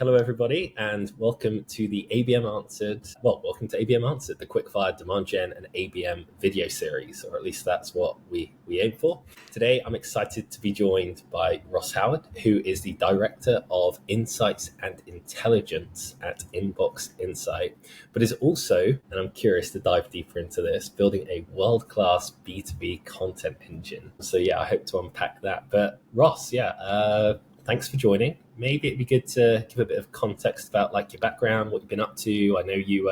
Hello, everybody, and welcome to the ABM Answered. Well, welcome to ABM Answered, the quickfire Demand Gen and ABM video series, or at least that's what we aim for. Today, I'm excited to be joined by Ross Howard, who is the Director of Insights and Intelligence at Inbox Insight, but is also, and I'm curious to dive deeper into this, building a world-class B2B content engine. So yeah, I hope to unpack that. But Ross, thanks for joining. Maybe it'd be good to give a bit of context about like your background, what you've been up to. I know you,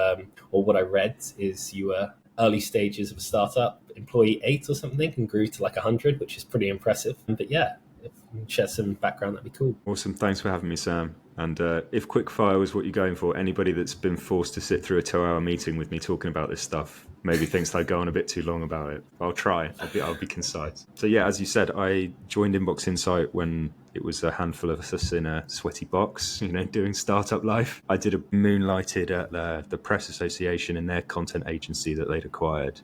or what I read is you were early stages of a startup, employee 8 or something, and grew to like 100, which is pretty impressive. But yeah, if you can share some background, that'd be cool. Awesome. Thanks for having me, Sam. And if quickfire was what you're going for, anybody that's been forced to sit through a 2-hour meeting with me talking about this stuff maybe thinks I go on a bit too long about it. I'll try. I'll be concise. So yeah, as you said, I joined Inbox Insight when it was a handful of us in a sweaty box, doing startup life. I did a moonlighted at the Press Association in their content agency that they'd acquired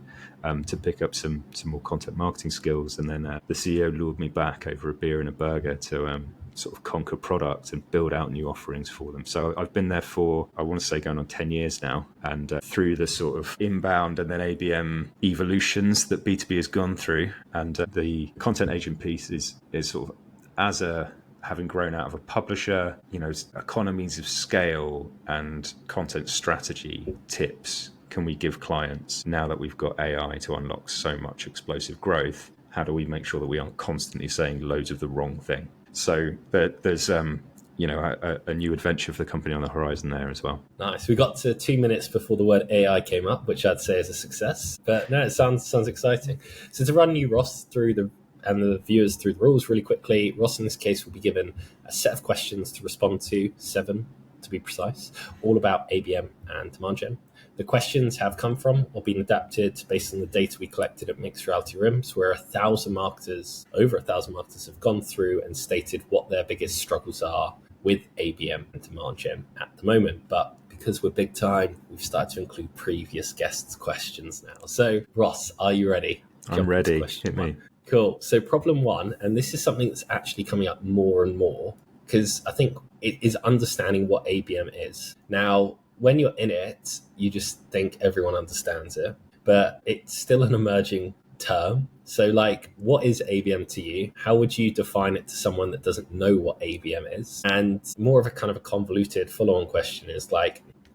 to pick up some more content marketing skills. And then the CEO lured me back over a beer and a burger to sort of conquer product and build out new offerings for them. So I've been there for, I want to say, going on 10 years now. And through the sort of inbound and then ABM evolutions that B2B has gone through, and the content agent piece is sort of having grown out of a publisher, economies of scale and content strategy tips can we give clients now that we've got AI to unlock so much explosive growth? How do we make sure that we aren't constantly saying loads of the wrong thing? So there's a new adventure for the company on the horizon there as well. Nice. We got to 2 minutes before the word AI came up, which I'd say is a success. But no, it sounds exciting. So to run you, Ross, through the viewers through the rules really quickly, Ross in this case will be given a set of questions to respond to, 7 to be precise, all about ABM and Demand Gen. The questions have come from or been adapted based on the data we collected at Mixed Reality Rooms, where over 1,000 marketers have gone through and stated what their biggest struggles are with ABM and Demand Gen at the moment. But because we're big time, we've started to include previous guests' questions now. So Ross, are you ready? I'm ready. Hit me. Cool. So problem 1, and this is something that's actually coming up more and more, because I think it is understanding what ABM is. Now, when you're in it, you just think everyone understands it, but it's still an emerging term. So what is ABM to you? How would you define it to someone that doesn't know what ABM is? And more of a kind of a convoluted follow-on question is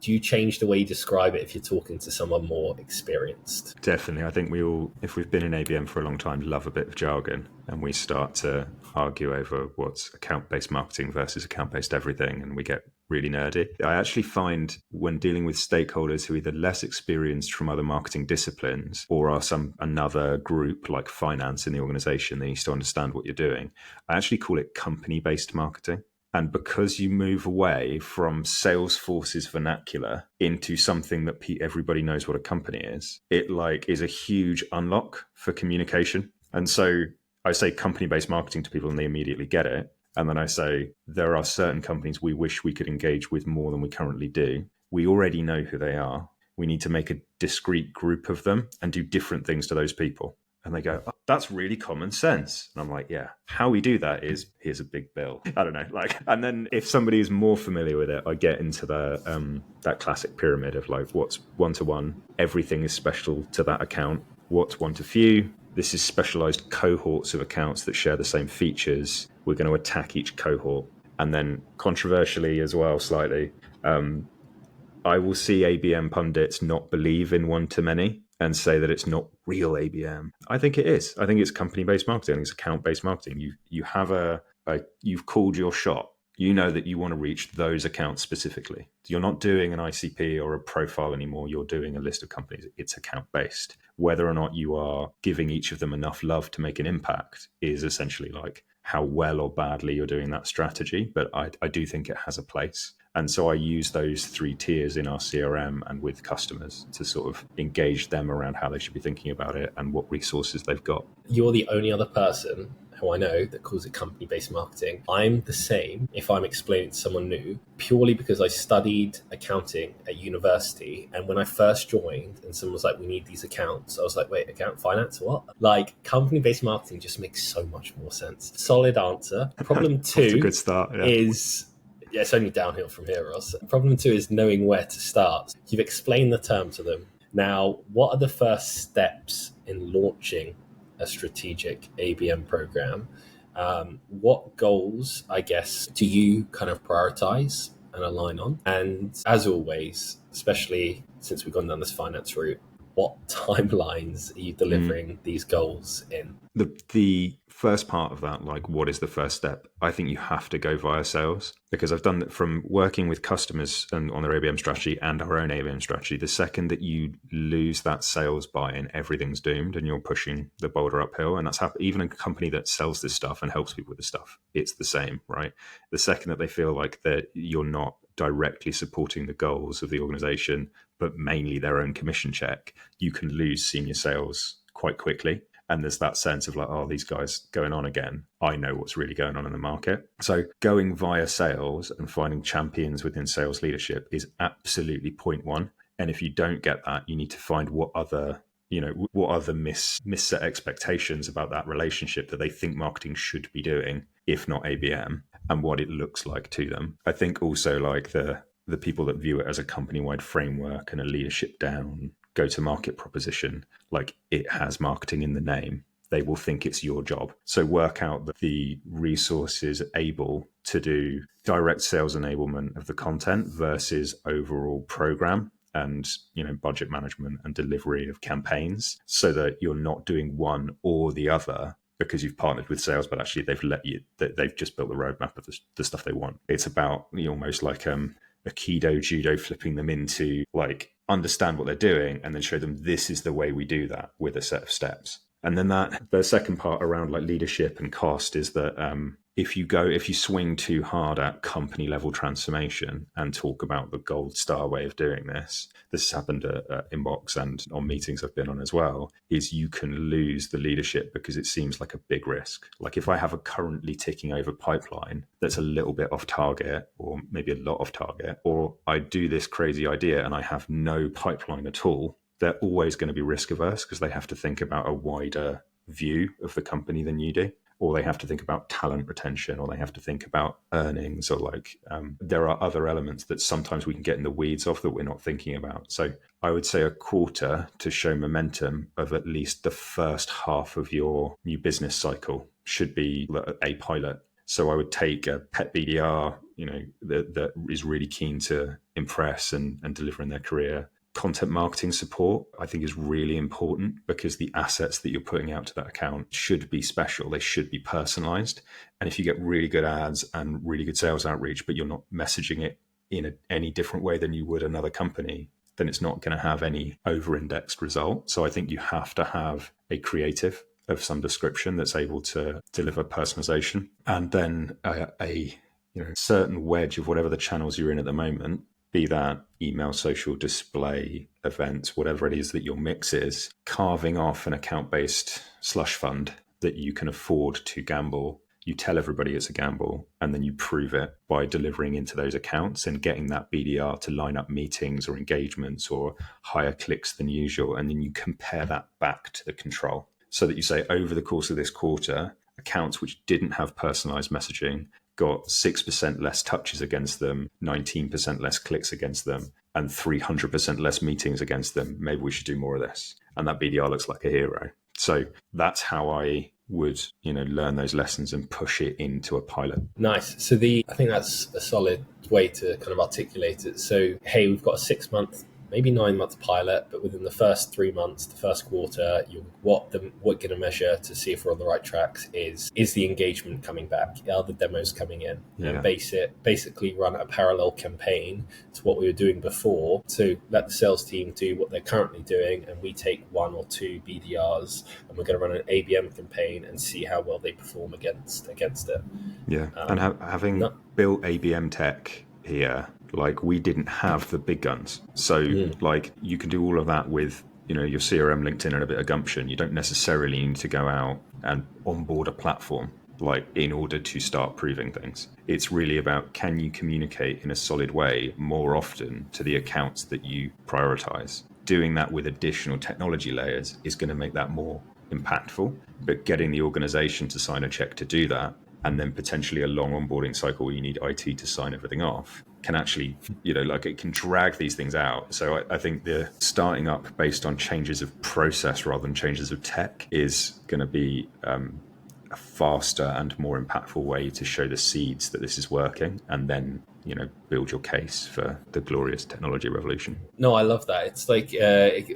do you change the way you describe it if you're talking to someone more experienced? Definitely. I think we all, if we've been in ABM for a long time, love a bit of jargon, and we start to argue over what's account-based marketing versus account-based everything, and we get really nerdy. I actually find when dealing with stakeholders who are either less experienced from other marketing disciplines or are another group like finance in the organization that needs to understand what you're doing, I actually call it company-based marketing. And because you move away from Salesforce's vernacular into something that everybody knows what a company is, it is a huge unlock for communication. And so I say company-based marketing to people and they immediately get it. And then I say, there are certain companies we wish we could engage with more than we currently do. We already know who they are. We need to make a discrete group of them and do different things to those people. And they go, oh, that's really common sense. And I'm like, yeah, how we do that is, here's a big bill. I don't know. And then if somebody is more familiar with it, I get into that classic pyramid of what's one-to-one, everything is special to that account. What's one-to-few? This is specialized cohorts of accounts that share the same features. We're going to attack each cohort. And then controversially as well, slightly, I will see ABM pundits not believe in one-to-many and say that it's not real ABM. I think it is. I think it's company-based marketing. I think it's account-based marketing. You have you've called your shot. You know that you want to reach those accounts specifically. You're not doing an ICP or a profile anymore. You're doing a list of companies. It's account-based. Whether or not you are giving each of them enough love to make an impact is essentially how well or badly you're doing that strategy. But I do think it has a place. And so I use those 3 tiers in our CRM and with customers to sort of engage them around how they should be thinking about it and what resources they've got. You're the only other person who I know that calls it company-based marketing. I'm the same if I'm explaining to someone new, purely because I studied accounting at university. And when I first joined and someone was like, we need these accounts, I was like, wait, account finance, what? Company-based marketing just makes so much more sense. Solid answer. Problem 2 That's a good start, yeah. is Yeah, it's only downhill from here, Ross. Problem two is knowing where to start. You've explained the term to them. Now, what are the first steps in launching a strategic ABM program? What goals, I guess, do you kind of prioritize and align on? And as always, especially since we've gone down this finance route, what timelines are you delivering these goals in? The first part of that, like what is the first step? I think you have to go via sales, because I've done that from working with customers and on their ABM strategy and our own ABM strategy. The second that you lose that sales buy-in, everything's doomed and you're pushing the boulder uphill. And that's happened. Even a company that sells this stuff and helps people with this stuff, it's the same, right? The second that they feel like that you're not directly supporting the goals of the organization, but mainly their own commission check, you can lose senior sales quite quickly. And there's that sense of like, oh, these guys going on again. I know what's really going on in the market. So going via sales and finding champions within sales leadership is absolutely point one. And if you don't get that, you need to find what other misset expectations about that relationship that they think marketing should be doing, if not ABM, and what it looks like to them. I think also like the people that view it as a company-wide framework and a leadership down go-to-market proposition, like it has marketing in the name, they will think it's your job. So work out the resources able to do direct sales enablement of the content versus overall program and budget management and delivery of campaigns, so that you're not doing one or the other because you've partnered with sales, but actually they've just built the roadmap of the stuff they want. It's about almost like a Aikido judo, flipping them into like understand what they're doing and then show them this is the way we do that with a set of steps. And then the second part around like leadership and cost is that if you swing too hard at company level transformation and talk about the gold star way of doing this has happened at Inbox and on meetings I've been on as well, is you can lose the leadership because it seems like a big risk. Like if I have a currently ticking over pipeline that's a little bit off target or maybe a lot off target, or I do this crazy idea and I have no pipeline at all, they're always going to be risk averse because they have to think about a wider view of the company than you do, or they have to think about talent retention, or they have to think about earnings, or like there are other elements that sometimes we can get in the weeds of that we're not thinking about. So I would say a quarter to show momentum of at least the first half of your new business cycle should be a pilot. So I would take a pet BDR, that is really keen to impress and deliver in their career. Content marketing support, I think, is really important because the assets that you're putting out to that account should be special. They should be personalized. And if you get really good ads and really good sales outreach, but you're not messaging it in any different way than you would another company, then it's not going to have any over-indexed result. So I think you have to have a creative of some description that's able to deliver personalization, and then a certain wedge of whatever the channels you're in at the moment, be that email, social, display, events, whatever it is that your mix is, carving off an account-based slush fund that you can afford to gamble. You tell everybody it's a gamble, and then you prove it by delivering into those accounts and getting that BDR to line up meetings or engagements or higher clicks than usual. And then you compare that back to the control, so that you say over the course of this quarter, accounts which didn't have personalized messaging got 6% less touches against them, 19% less clicks against them, and 300% less meetings against them. Maybe we should do more of this. And that BDR looks like a hero. So that's how I would, learn those lessons and push it into a pilot. Nice. So I think that's a solid way to kind of articulate it. So, hey, we've got a 6-month, maybe 9-month pilot, but within the first 3 months, the first quarter, what we're going to measure to see if we're on the right tracks is the engagement coming back? Are the demos coming in? Yeah. And basically run a parallel campaign to what we were doing before. So let the sales team do what they're currently doing, and we take 1 or 2 BDRs, and we're going to run an ABM campaign and see how well they perform against it. Yeah, and having built ABM tech here, like we didn't have the big guns. So like you can do all of that with, your CRM, LinkedIn, and a bit of gumption. You don't necessarily need to go out and onboard a platform like in order to start proving things. It's really about, can you communicate in a solid way more often to the accounts that you prioritize? Doing that with additional technology layers is going to make that more impactful, but getting the organization to sign a check to do that and then potentially a long onboarding cycle where you need IT to sign everything off, can actually, like it can drag these things out. So I think the starting up based on changes of process rather than changes of tech is going to be a faster and more impactful way to show the seeds that this is working, and then build your case for the glorious technology revolution. No, I love that. It's like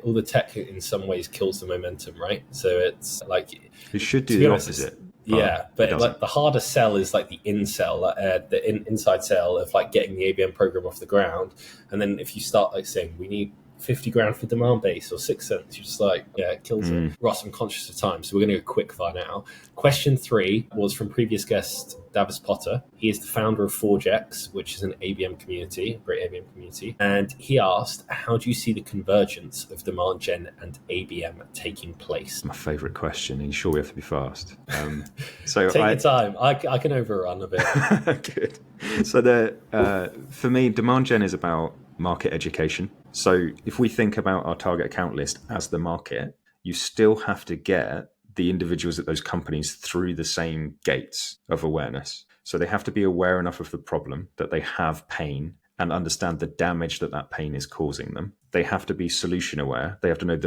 all the tech in some ways kills the momentum, right? So it's like, It should to do be the honest, opposite. yeah, It but doesn't. like the harder sell is like the inside sell of like getting the ABM program off the ground. And then if you start like saying we need 50 grand for demand base or 6 cents, you're just like, yeah, it kills it. Ross, I'm conscious of time, so we're going to go quick fire now. Question 3 was from previous guest Davis Potter. He is the founder of ForgeX, which is an ABM community, great ABM community. And he asked, how do you see the convergence of Demand Gen and ABM taking place? My favourite question. Are you sure we have to be fast? So Take your time. I can overrun a bit. Good. So for me, Demand Gen is about market education. So if we think about our target account list as the market, you still have to get the individuals at those companies through the same gates of awareness. So they have to be aware enough of the problem that they have pain and understand the damage that that pain is causing them. They have to be solution aware. They have to know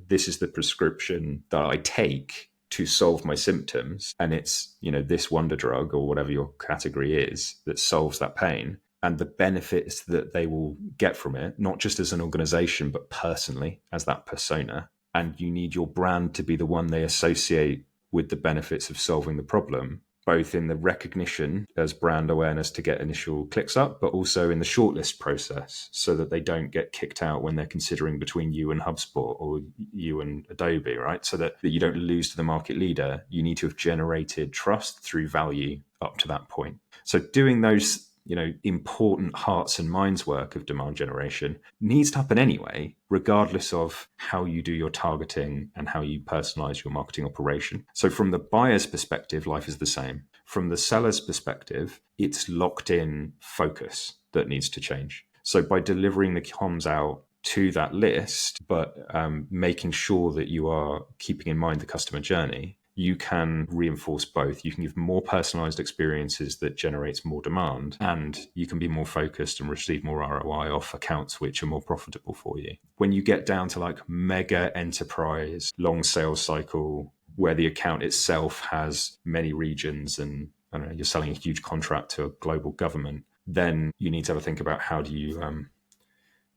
this is the prescription that I take to solve my symptoms, and it's this wonder drug or whatever your category is that solves that pain, and the benefits that they will get from it, not just as an organization but personally as that persona. And you need your brand to be the one they associate with the benefits of solving the problem, both in the recognition as brand awareness to get initial clicks up, but also in the shortlist process so that they don't get kicked out when they're considering between you and HubSpot or you and Adobe, right? So that you don't lose to the market leader. You need to have generated trust through value up to that point. So doing those important hearts and minds work of demand generation needs to happen anyway, regardless of how you do your targeting and how you personalize your marketing operation. So from the buyer's perspective, life is the same. From the seller's perspective, it's locked in focus that needs to change. So by delivering the comms out to that list, but making sure that you are keeping in mind the customer journey, you can reinforce both. You can give more personalized experiences that generates more demand, and you can be more focused and receive more ROI off accounts which are more profitable for you. When you get down to like mega enterprise, long sales cycle, where the account itself has many regions and you're selling a huge contract to a global government, then you need to have a think about how do you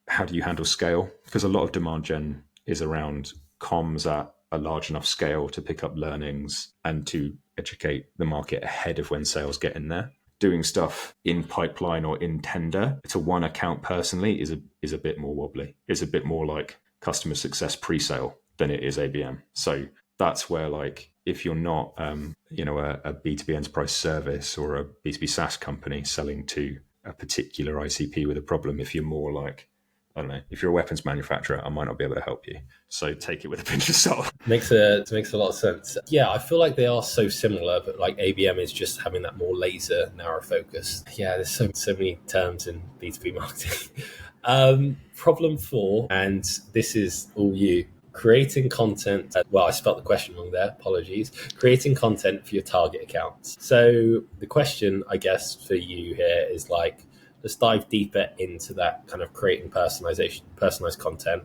handle scale? Because a lot of demand gen is around comms at a large enough scale to pick up learnings and to educate the market ahead of when sales get in there. Doing stuff in pipeline or in tender to one account personally is a bit more wobbly. It's a bit more like customer success pre-sale than it is ABM. So that's where, like, if you're not a B2B enterprise service or a B2B SaaS company selling to a particular ICP with a problem, if you're more like, I don't know, if you're a weapons manufacturer, I might not be able to help you. So take it with a pinch of salt. Makes a lot of sense. Yeah, I feel like they are so similar, but like ABM is just having that more laser, narrow focus. Yeah, there's so many terms in B2B marketing. Problem 4, and this is all you. Creating content. Well, I spelled the question wrong there. Apologies. Creating content for your target accounts. So the question, I guess, for you here is like, let's dive deeper into that kind of creating personalized content.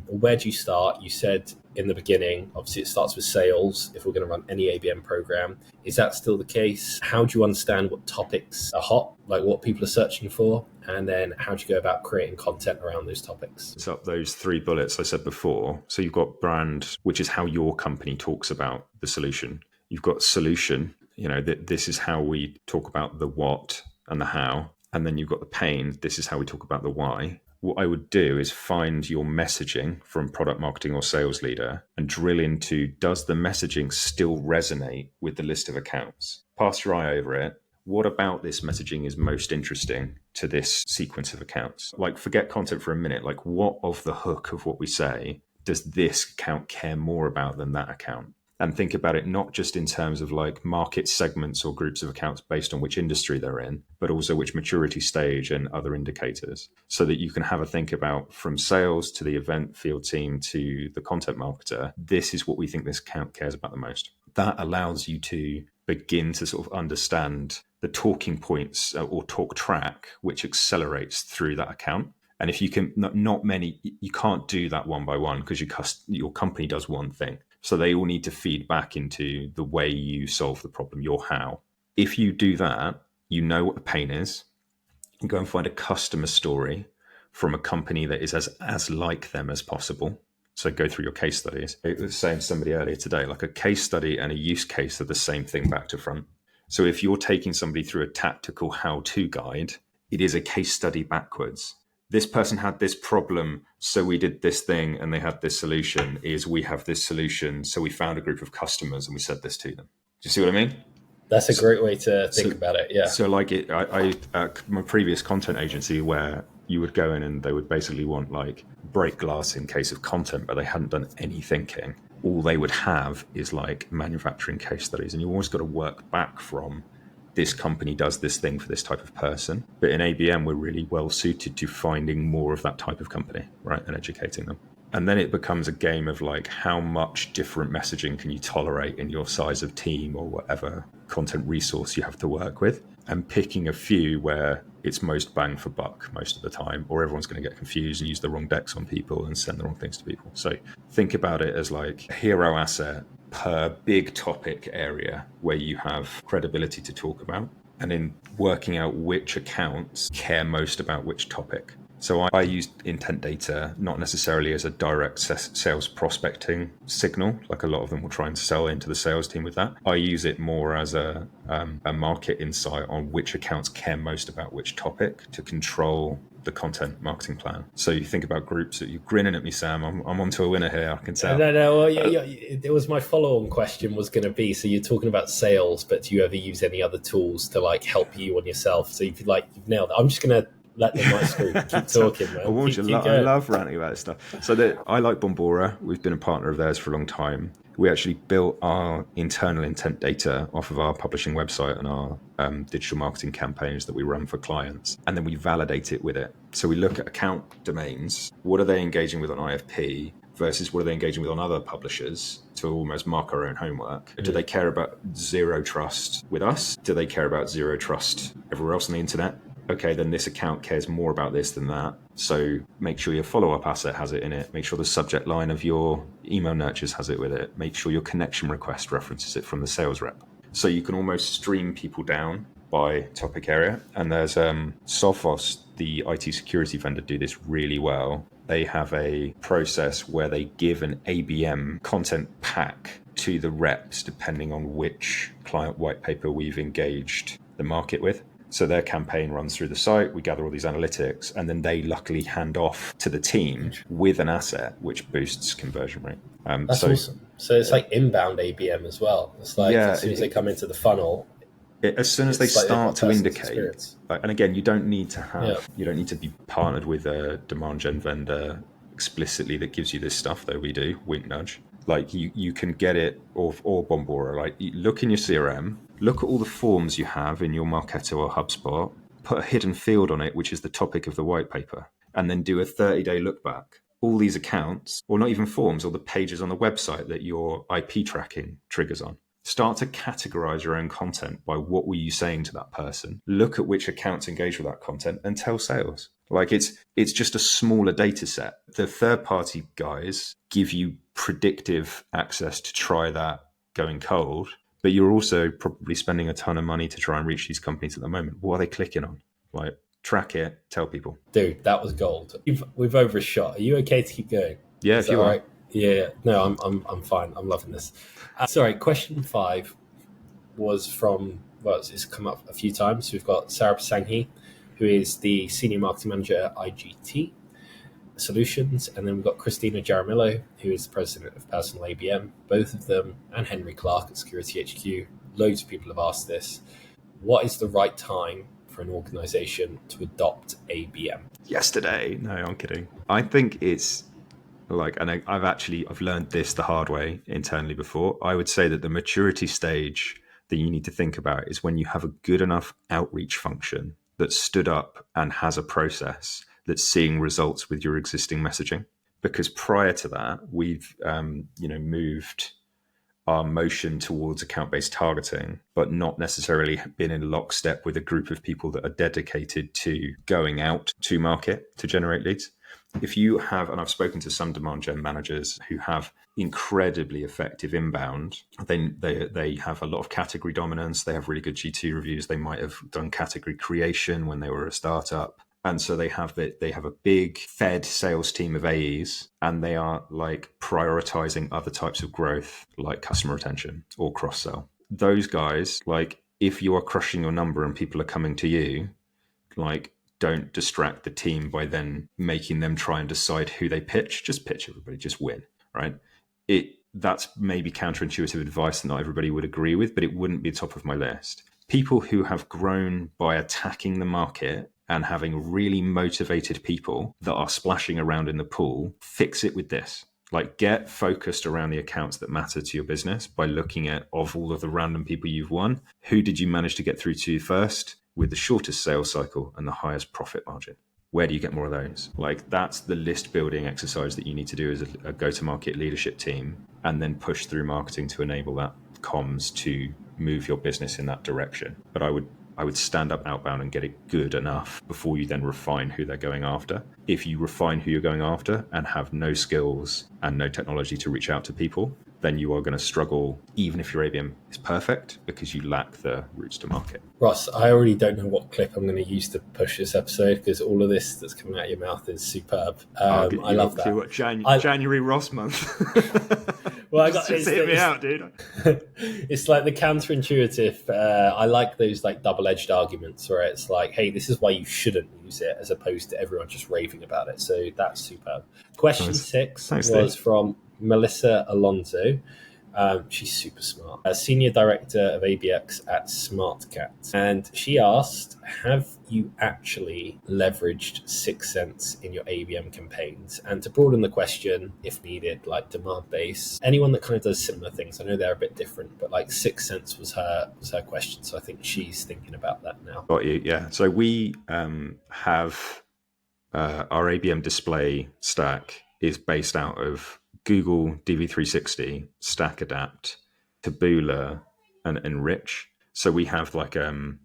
Where do you start? You said in the beginning, obviously it starts with sales if we're going to run any ABM program. Is that still the case? How do you understand what topics are hot, like what people are searching for? And then how do you go about creating content around those topics? It's up those 3 bullets I said before. So you've got brand, which is how your company talks about the solution. You've got solution, that this is how we talk about the what and the how. And then you've got the pain. This is how we talk about the why. What I would do is find your messaging from product marketing or sales leader and drill into, does the messaging still resonate with the list of accounts? Pass your eye over it. What about this messaging is most interesting to this sequence of accounts? Like, forget content for a minute. Like, what of the hook of what we say does this account care more about than that account? And think about it not just in terms of like market segments or groups of accounts based on which industry they're in, but also which maturity stage and other indicators, so that you can have a think about, from sales to the event field team to the content marketer, this is what we think this account cares about the most. That allows you to begin to sort of understand the talking points or talk track, which accelerates through that account. And if you can, not many, you can't do that one by one because your company does one thing. So they all need to feed back into the way you solve the problem, your how. If you do that, you know what the pain is. You go and find a customer story from a company that is as like them as possible. So go through your case studies. I was saying to somebody earlier today, like a case study and a use case are the same thing back to front. So if you're taking somebody through a tactical how-to guide, it is a case study backwards. This person had this problem, so we did this thing, and they had this solution. We have this solution, so we found a group of customers and we said this to them. Do you see what I mean? That's a great way to think about it. Yeah. So like I my previous content agency, where you would go in and they would basically want like break glass in case of content, but they hadn't done any thinking. All they would have is like manufacturing case studies, and you always got to work back from this company does this thing for this type of person. But in ABM, we're really well suited to finding more of that type of company, right, and educating them. And then it becomes a game of like, how much different messaging can you tolerate in your size of team or whatever content resource you have to work with, and picking a few where it's most bang for buck most of the time, or everyone's going to get confused and use the wrong decks on people and send the wrong things to people. So think about it as like a hero asset per big topic area where you have credibility to talk about, and in working out which accounts care most about which topic. So I use intent data not necessarily as a direct sales prospecting signal, like a lot of them will try and sell into the sales team with that. I use it more as a market insight on which accounts care most about which topic to control the content marketing plan. So you think about groups. You're grinning at me, Sam. I'm onto a winner here, I can tell. No. Well, it was my follow-on question was going to be, so you're talking about sales, but do you ever use any other tools to like help you on yourself? So if you've nailed it. I'm just going to let the mic screw. Keep talking, man. I love ranting about this stuff. So I like Bombora. We've been a partner of theirs for a long time. We actually built our internal intent data off of our publishing website and our digital marketing campaigns that we run for clients. And then we validate it with it. So we look at account domains. What are they engaging with on IFP versus what are they engaging with on other publishers, to almost mark our own homework? Mm-hmm. Do they care about zero trust with us? Do they care about zero trust everywhere else on the internet? Okay, then this account cares more about this than that. So make sure your follow-up asset has it in it. Make sure the subject line of your email nurtures has it with it. Make sure your connection request references it from the sales rep. So you can almost stream people down by topic area. And there's Sophos, the IT security vendor, do this really well. They have a process where they give an ABM content pack to the reps depending on which client white paper we've engaged the market with. So their campaign runs through the site, we gather all these analytics, and then they luckily hand off to the team with an asset which boosts conversion rate. That's awesome. So it's like inbound ABM as well. It's like as soon as they come into the funnel, as soon as they start to indicate, and again, you don't need to be partnered with a demand gen vendor explicitly that gives you this stuff, though we do, wink nudge. Like you can get it or Bombora. Like look in your CRM, look at all the forms you have in your Marketo or HubSpot, put a hidden field on it, which is the topic of the white paper, and then do a 30-day look back. All these accounts, or not even forms, or the pages on the website that your IP tracking triggers on. Start to categorize your own content by what were you saying to that person. Look at which accounts engage with that content and tell sales. Like it's just a smaller data set. The third-party guys give you predictive access to try that going cold, but you're also probably spending a ton of money to try and reach these companies at the moment. What are they clicking on? Like, track it, tell people. Dude, that was gold. We've overshot. Are you okay to keep going? Yeah, if you are. Right? Yeah. No, I'm fine. I'm loving this. Sorry, question 5 was from, it's come up a few times. We've got Sarah Sanghi, who is the Senior Marketing Manager at IGT Solutions. And then we've got Christina Jaramillo, who is the President of Personal ABM, both of them, and Henry Clark at Security HQ. Loads of people have asked this. What is the right time for an organization to adopt ABM? Yesterday. No, I'm kidding. I think it's and I've learned this the hard way internally before. I would say that the maturity stage that you need to think about is when you have a good enough outreach function that's stood up and has a process that's seeing results with your existing messaging. Because prior to that, we've moved our motion towards account-based targeting, but not necessarily been in lockstep with a group of people that are dedicated to going out to market to generate leads. If you have, and I've spoken to some demand gen managers who have incredibly effective inbound, they have a lot of category dominance, they have really good G2 reviews, they might have done category creation when they were a startup. And so they have a big fed sales team of AEs, and they are like prioritizing other types of growth, like customer retention or cross-sell. Those guys, like if you are crushing your number and people are coming to you, like don't distract the team by then making them try and decide who they pitch. Just pitch everybody, just win, right? That's maybe counterintuitive advice that not everybody would agree with, but it wouldn't be top of my list. People who have grown by attacking the market and having really motivated people that are splashing around in the pool, fix it with this. Like get focused around the accounts that matter to your business by looking at, of all of the random people you've won, who did you manage to get through to first with the shortest sales cycle and the highest profit margin? Where do you get more of those? Like that's the list building exercise that you need to do as a go-to-market leadership team, and then push through marketing to enable that comms to move your business in that direction. But I would stand up outbound and get it good enough before you then refine who they're going after. If you refine who you're going after and have no skills and no technology to reach out to people, then you are going to struggle, even if your ABM is perfect, because you lack the routes to market. Ross, I already don't know what clip I'm going to use to push this episode because all of this that's coming out of your mouth is superb. I love that. What, January Ross month. Well, just hit me out, dude. It's like the counterintuitive. I like those like double-edged arguments where it's like, hey, this is why you shouldn't use it, as opposed to everyone just raving about it. So that's superb. Question 6 was from Melissa Alonso. She's super smart. A senior director of ABX at SmartCat. And she asked, have you actually leveraged 6 Sense in your ABM campaigns? And to broaden the question, if needed, like demand base, anyone that kind of does similar things. I know they're a bit different, but like 6 Sense was her question. So I think she's thinking about that now. Got you, yeah. So we have our ABM display stack is based out of Google DV360, Stack Adapt, Taboola, and Enrich. So we have like an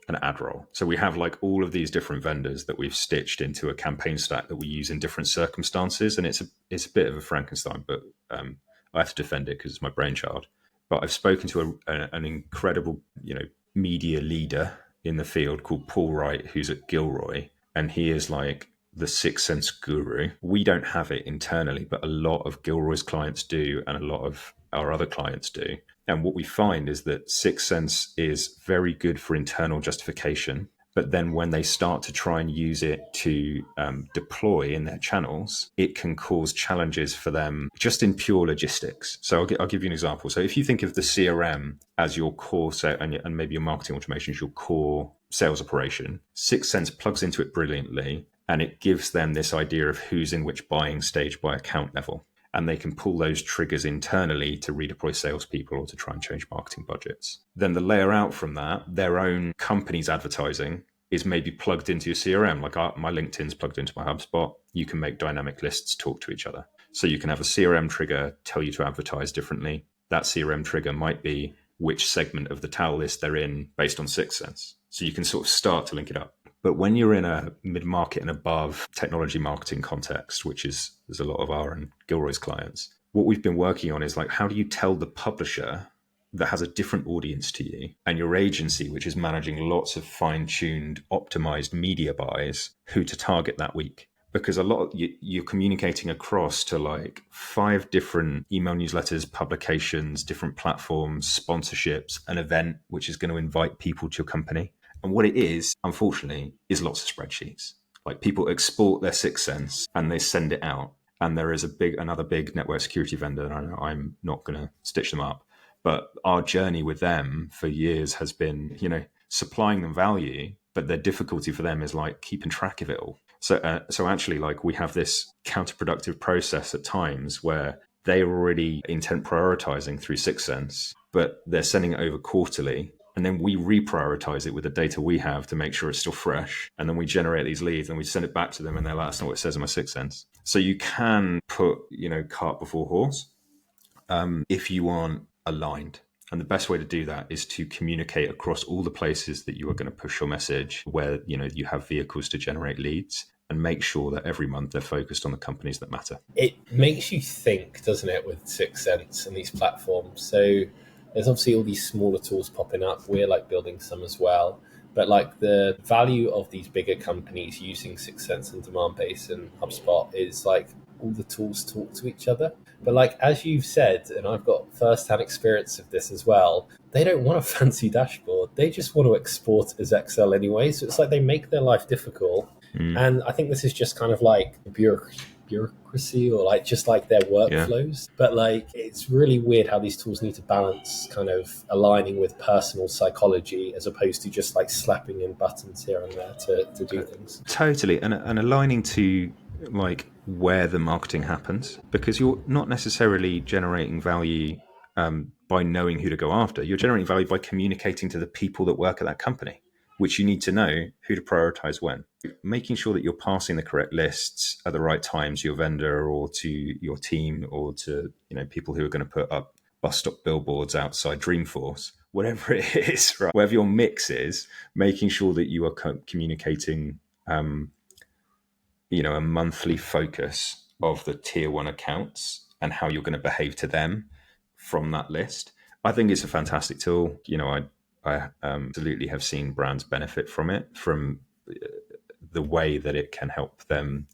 ad roll. So we have like all of these different vendors that we've stitched into a campaign stack that we use in different circumstances. And it's a bit of a Frankenstein, but I have to defend it because it's my brainchild. But I've spoken to an incredible, media leader in the field called Paul Wright, who's at Gilroy, and he is like the 6 Sense guru. We don't have it internally, but a lot of Gilroy's clients do, and a lot of our other clients do. And what we find is that 6 Sense is very good for internal justification. But then when they start to try and use it to deploy in their channels, it can cause challenges for them just in pure logistics. So I'll give you an example. So if you think of the CRM as your core set, and maybe your marketing automation is your core sales operation, 6 Sense plugs into it brilliantly, and it gives them this idea of who's in which buying stage by account level. And they can pull those triggers internally to redeploy salespeople or to try and change marketing budgets. Then the layer out from that, their own company's advertising is maybe plugged into your CRM. Like my LinkedIn's plugged into my HubSpot. You can make dynamic lists talk to each other. So you can have a CRM trigger tell you to advertise differently. That CRM trigger might be which segment of the towel list they're in based on 6 Sense. So you can sort of start to link it up. But when you're in a mid-market and above technology marketing context, which is there's a lot of our and Gilroy's clients, what we've been working on is like, how do you tell the publisher that has a different audience to you and your agency, which is managing lots of fine-tuned, optimized media buys, who to target that week? Because a lot you're communicating across to like 5 different email newsletters, publications, different platforms, sponsorships, an event which is going to invite people to your company. And what it is, unfortunately, is lots of spreadsheets. Like people export their 6 Sense and they send it out. And there is another big network security vendor. And I know I'm not going to stitch them up, but our journey with them for years has been, supplying them value, but the difficulty for them is like keeping track of it all. So actually, like we have this counterproductive process at times where they're already intent prioritizing through 6 Sense, but they're sending it over quarterly. And then we reprioritize it with the data we have to make sure it's still fresh. And then we generate these leads and we send it back to them and they're like, that's not what it says in my 6 Sense. So you can put, cart before horse. If you want aligned. And the best way to do that is to communicate across all the places that you are going to push your message, where you have vehicles to generate leads, and make sure that every month they're focused on the companies that matter. It makes you think, doesn't it, with 6sense and these platforms? So there's obviously all these smaller tools popping up. We're like building some as well. But like the value of these bigger companies using 6sense and Demandbase and HubSpot is like all the tools talk to each other. But like as you've said, and I've got first-hand experience of this as well, they don't want a fancy dashboard. They just want to export as Excel anyway. So it's like they make their life difficult. And I think this is just kind of like bureaucracy or like just like their workflows. Yeah. But like it's really weird how these tools need to balance kind of aligning with personal psychology as opposed to just like slapping in buttons here and there to do things. Totally. And aligning to like where the marketing happens, because you're not necessarily generating value by knowing who to go after. You're generating value by communicating to the people that work at that company, which you need to know who to prioritize when. Making sure that you're passing the correct lists at the right time to your vendor or to your team or to people who are going to put up bus stop billboards outside Dreamforce, whatever it is, right? Whatever your mix is, making sure that you are communicating a monthly focus of the tier 1 accounts and how you're going to behave to them from that list. I think it's a fantastic tool. I absolutely have seen brands benefit from it, from the way that it can help them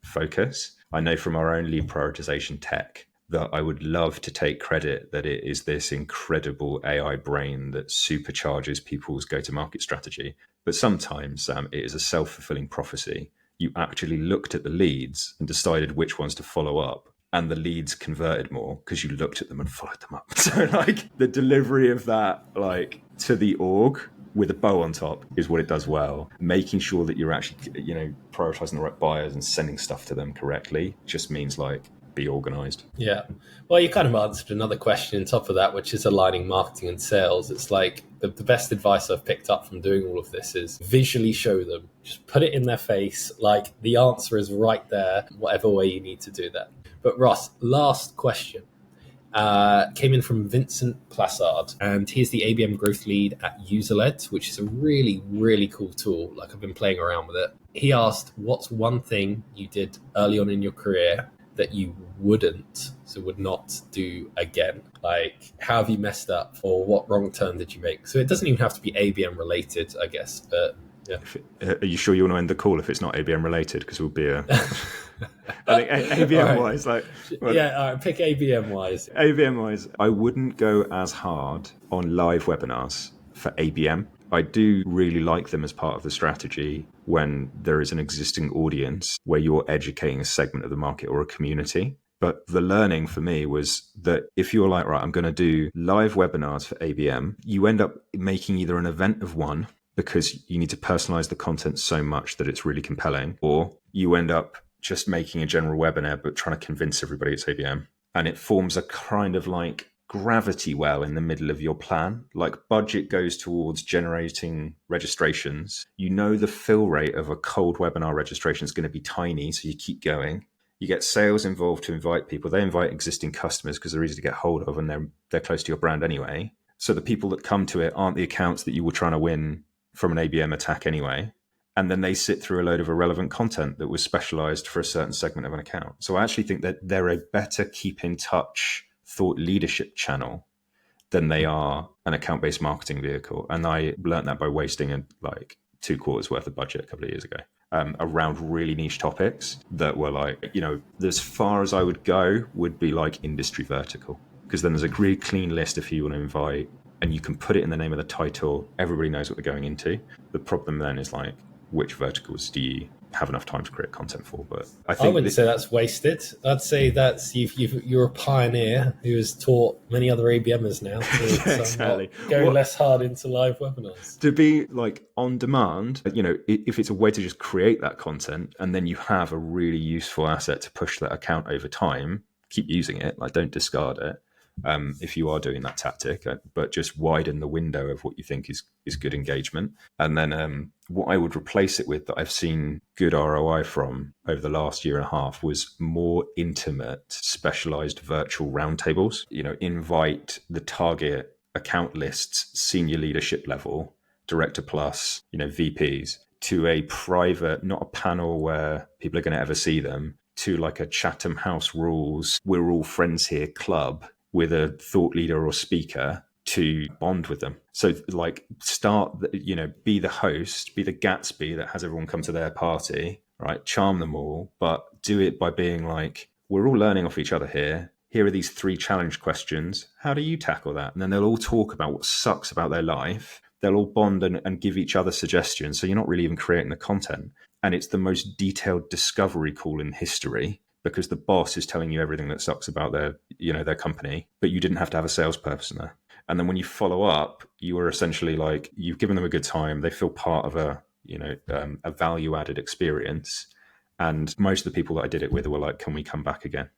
focus. I know from our own lead prioritization tech that I would love to take credit that it is this incredible AI brain that supercharges people's go-to-market strategy. But sometimes it is a self-fulfilling prophecy. You actually looked at the leads and decided which ones to follow up, and the leads converted more because you looked at them and followed them up. So like the delivery of that like to the org with a bow on top is what it does well. Making sure that you're actually prioritizing the right buyers and sending stuff to them correctly just means like be organized. Yeah. Well, you kind of answered another question on top of that, which is aligning marketing and sales. It's like the best advice I've picked up from doing all of this is visually show them. Just put it in their face. Like the answer is right there, whatever way you need to do that. But Ross, last question. Came in from Vincent Plassard, and he's the ABM growth lead at UserLed, which is a really, really cool tool. Like I've been playing around with it. He asked, what's one thing you did early on in your career that you would not do again? Like, how have you messed up, or what wrong turn did you make? So it doesn't even have to be ABM related, I guess, but yeah. Are you sure you want to end the call if it's not ABM related? Because we'll be I think ABM wise, like all right, pick ABM wise. ABM wise, I wouldn't go as hard on live webinars for ABM. I do really like them as part of the strategy when there is an existing audience where you're educating a segment of the market or a community. But the learning for me was that if you're like, right, I'm going to do live webinars for ABM, you end up making either an event of one because you need to personalize the content so much that it's really compelling, or you end up just making a general webinar but trying to convince everybody it's ABM. And it forms a kind of like gravity well in the middle of your plan. Like budget goes towards generating registrations. The fill rate of a cold webinar registration is going to be tiny, so you keep going. You get sales involved to invite people. They invite existing customers because they're easy to get hold of and they're close to your brand anyway. So the people that come to it aren't the accounts that you were trying to win from an ABM attack anyway. And then they sit through a load of irrelevant content that was specialized for a certain segment of an account. So I actually think that they're a better keep in touch thought leadership channel than they are an account-based marketing vehicle. And I learned that by wasting like 2 quarters worth of budget a couple of years ago around really niche topics that were like, as far as I would go would be like industry vertical, because then there's a really clean list of who you want to invite and you can put it in the name of the title. Everybody knows what they're going into. The problem then is like, which verticals do you have enough time to create content for? But I wouldn't say that's wasted. I'd say that's you're a pioneer who has taught many other ABMers now to exactly. Go less hard into live webinars. To be like on demand, if it's a way to just create that content and then you have a really useful asset to push that account over time, keep using it. Like don't discard it. If you are doing that tactic, but just widen the window of what you think is good engagement. And then what I would replace it with that I've seen good ROI from over the last year and a half was more intimate, specialized virtual roundtables. Invite the target account lists, senior leadership level, director plus, VPs, to a private, not a panel where people are going to ever see them, to like a Chatham House Rules, we're all friends here club with a thought leader or speaker to bond with them. So like be the host, be the Gatsby that has everyone come to their party, right? Charm them all, but do it by being like, we're all learning off each other here. Here are these 3 challenge questions. How do you tackle that? And then they'll all talk about what sucks about their life. They'll all bond and give each other suggestions. So you're not really even creating the content. And it's the most detailed discovery call in history, because the boss is telling you everything that sucks about their company, but you didn't have to have a salesperson there. And then when you follow up, you are essentially like, you've given them a good time. They feel part of a value added experience. And most of the people that I did it with were like, can we come back again?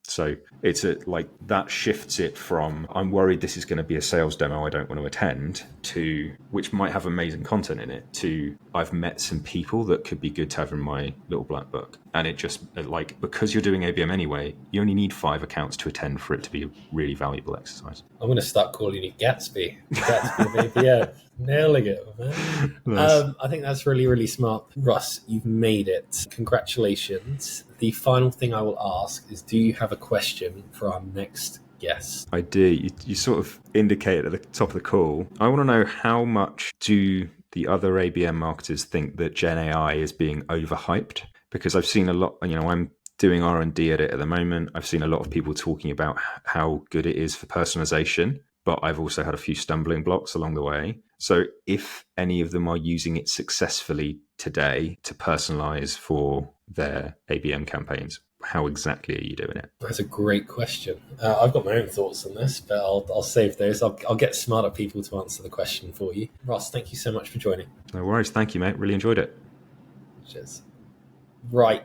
So it's that shifts it from, I'm worried this is going to be a sales demo I don't want to attend, to, which might have amazing content in it, to, I've met some people that could be good to have in my little black book. And it just because you're doing ABM anyway, you only need 5 accounts to attend for it to be a really valuable exercise. I'm going to start calling you Gatsby. Gatsby of ABM. Nailing it, man. Nice. I think that's really, really smart. Russ, you've made it. Congratulations. The final thing I will ask is, do you have a question for our next guest? I do. You sort of indicated at the top of the call. I want to know, how much do the other ABM marketers think that Gen AI is being overhyped? Because I've seen a lot, I'm doing R&D at it at the moment. I've seen a lot of people talking about how good it is for personalization, but I've also had a few stumbling blocks along the way. So if any of them are using it successfully today to personalize for their ABM campaigns, how exactly are you doing it? That's a great question. I've got my own thoughts on this, but I'll save those. I'll get smarter people to answer the question for you. Ross, thank you so much for joining. No worries. Thank you, mate. Really enjoyed it. Cheers. Right.